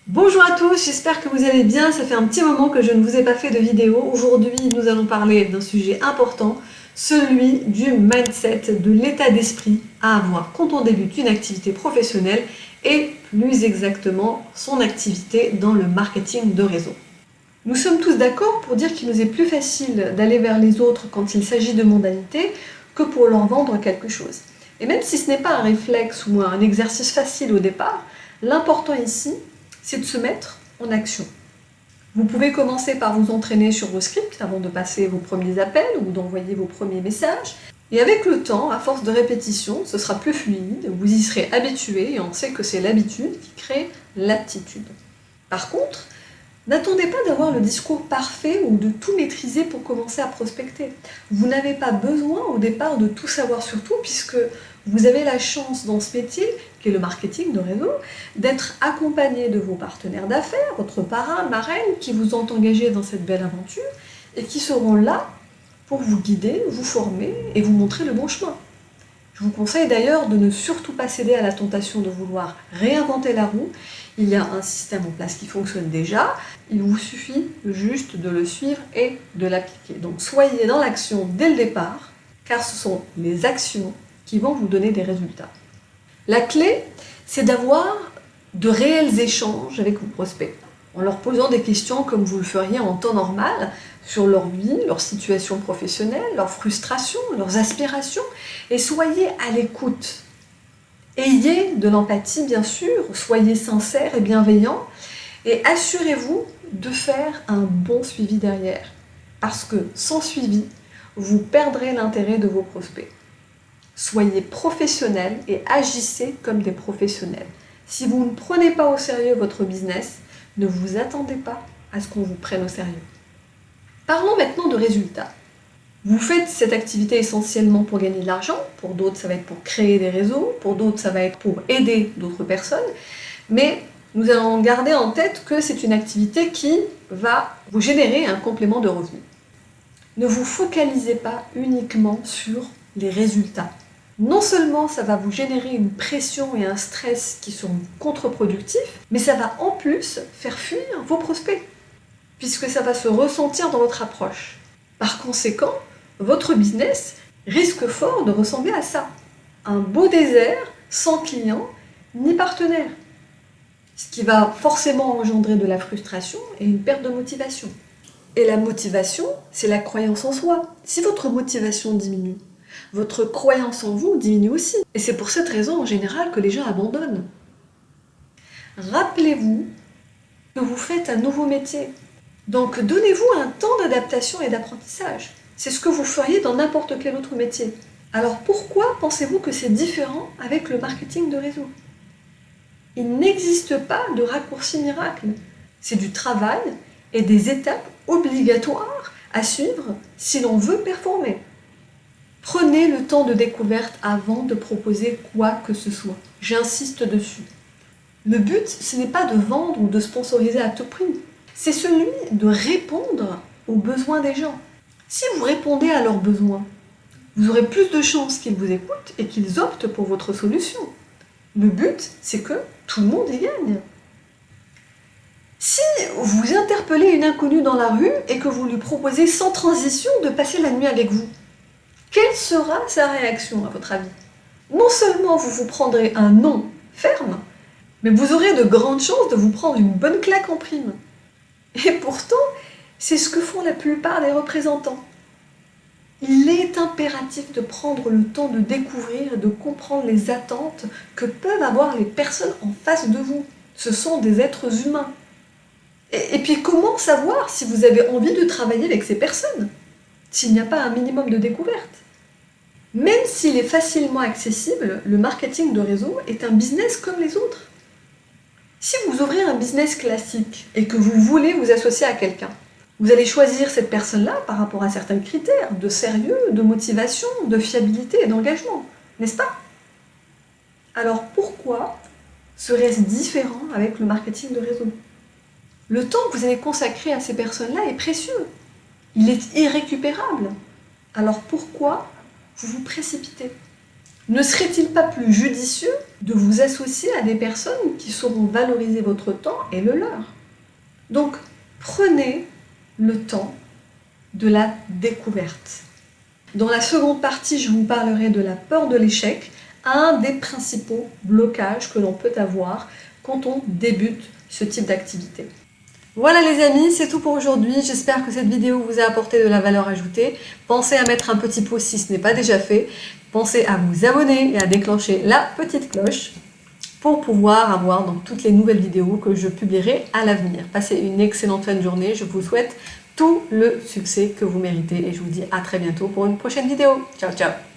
Bonjour à tous, j'espère que vous allez bien. Ça fait un petit moment que je ne vous ai pas fait de vidéo. Aujourd'hui, nous allons parler d'un sujet important, celui du mindset, de l'état d'esprit à avoir quand on débute une activité professionnelle et plus exactement son activité dans le marketing de réseau. Nous sommes tous d'accord pour dire qu'il nous est plus facile d'aller vers les autres quand il s'agit de mondanité que pour leur vendre quelque chose. Et même si ce n'est pas un réflexe ou un exercice facile au départ, l'important ici, c'est de se mettre en action. Vous pouvez commencer par vous entraîner sur vos scripts avant de passer vos premiers appels ou d'envoyer vos premiers messages. Et avec le temps, à force de répétition, ce sera plus fluide, vous y serez habitué et on sait que c'est l'habitude qui crée l'aptitude. Par contre, n'attendez pas d'avoir le discours parfait ou de tout maîtriser pour commencer à prospecter. Vous n'avez pas besoin au départ de tout savoir sur tout puisque vous avez la chance dans ce métier, qui est le marketing de réseau, d'être accompagné de vos partenaires d'affaires, votre parrain, marraine, qui vous ont engagé dans cette belle aventure et qui seront là pour vous guider, vous former et vous montrer le bon chemin. Je vous conseille d'ailleurs de ne surtout pas céder à la tentation de vouloir réinventer la roue. Il y a un système en place qui fonctionne déjà, il vous suffit juste de le suivre et de l'appliquer. Donc soyez dans l'action dès le départ, car ce sont les actions qui vont vous donner des résultats. La clé, c'est d'avoir de réels échanges avec vos prospects, en leur posant des questions comme vous le feriez en temps normal, sur leur vie, leur situation professionnelle, leurs frustrations, leurs aspirations, et soyez à l'écoute. Ayez de l'empathie, bien sûr, soyez sincères et bienveillants, et assurez-vous de faire un bon suivi derrière. Parce que sans suivi, vous perdrez l'intérêt de vos prospects. Soyez professionnels et agissez comme des professionnels. Si vous ne prenez pas au sérieux votre business, ne vous attendez pas à ce qu'on vous prenne au sérieux. Parlons maintenant de résultats. Vous faites cette activité essentiellement pour gagner de l'argent, pour d'autres ça va être pour créer des réseaux, pour d'autres ça va être pour aider d'autres personnes, mais nous allons garder en tête que c'est une activité qui va vous générer un complément de revenus. Ne vous focalisez pas uniquement sur les résultats. Non seulement ça va vous générer une pression et un stress qui sont contre-productifs, mais ça va en plus faire fuir vos prospects, puisque ça va se ressentir dans votre approche. Par conséquent, votre business risque fort de ressembler à ça. Un beau désert sans clients ni partenaires. Ce qui va forcément engendrer de la frustration et une perte de motivation. Et la motivation, c'est la croyance en soi. Si votre motivation diminue, votre croyance en vous diminue aussi. Et c'est pour cette raison en général que les gens abandonnent. Rappelez-vous que vous faites un nouveau métier. Donc donnez-vous un temps d'adaptation et d'apprentissage. C'est ce que vous feriez dans n'importe quel autre métier. Alors pourquoi pensez-vous que c'est différent avec le marketing de réseau? Il n'existe pas de raccourci miracle. C'est du travail et des étapes obligatoires à suivre si l'on veut performer. Prenez le temps de découverte avant de proposer quoi que ce soit. J'insiste dessus. Le but, ce n'est pas de vendre ou de sponsoriser à tout prix. C'est celui de répondre aux besoins des gens. Si vous répondez à leurs besoins, vous aurez plus de chances qu'ils vous écoutent et qu'ils optent pour votre solution. Le but, c'est que tout le monde y gagne. Si vous interpellez une inconnue dans la rue et que vous lui proposez sans transition de passer la nuit avec vous, quelle sera sa réaction à votre avis? Non seulement vous vous prendrez un non ferme, mais vous aurez de grandes chances de vous prendre une bonne claque en prime. Et pourtant, c'est ce que font la plupart des représentants. Il est impératif de prendre le temps de découvrir et de comprendre les attentes que peuvent avoir les personnes en face de vous. Ce sont des êtres humains. Et puis comment savoir si vous avez envie de travailler avec ces personnes, s'il n'y a pas un minimum de découverte? Même s'il est facilement accessible, le marketing de réseau est un business comme les autres. Si vous ouvrez un business classique et que vous voulez vous associer à quelqu'un, vous allez choisir cette personne-là par rapport à certains critères de sérieux, de motivation, de fiabilité et d'engagement, n'est-ce pas? Alors pourquoi serait-ce différent avec le marketing de réseau? Le temps que vous allez consacrer à ces personnes-là est précieux. Il est irrécupérable. Alors pourquoi vous vous précipitez? Ne serait-il pas plus judicieux de vous associer à des personnes qui sauront valoriser votre temps et le leur? Donc, prenez le temps de la découverte. Dans la seconde partie, je vous parlerai de la peur de l'échec, un des principaux blocages que l'on peut avoir quand on débute ce type d'activité. Voilà les amis, c'est tout pour aujourd'hui. J'espère que cette vidéo vous a apporté de la valeur ajoutée. Pensez à mettre un petit pouce si ce n'est pas déjà fait. Pensez à vous abonner et à déclencher la petite cloche pour pouvoir avoir donc toutes les nouvelles vidéos que je publierai à l'avenir. Passez une excellente fin de journée. Je vous souhaite tout le succès que vous méritez et je vous dis à très bientôt pour une prochaine vidéo. Ciao, ciao!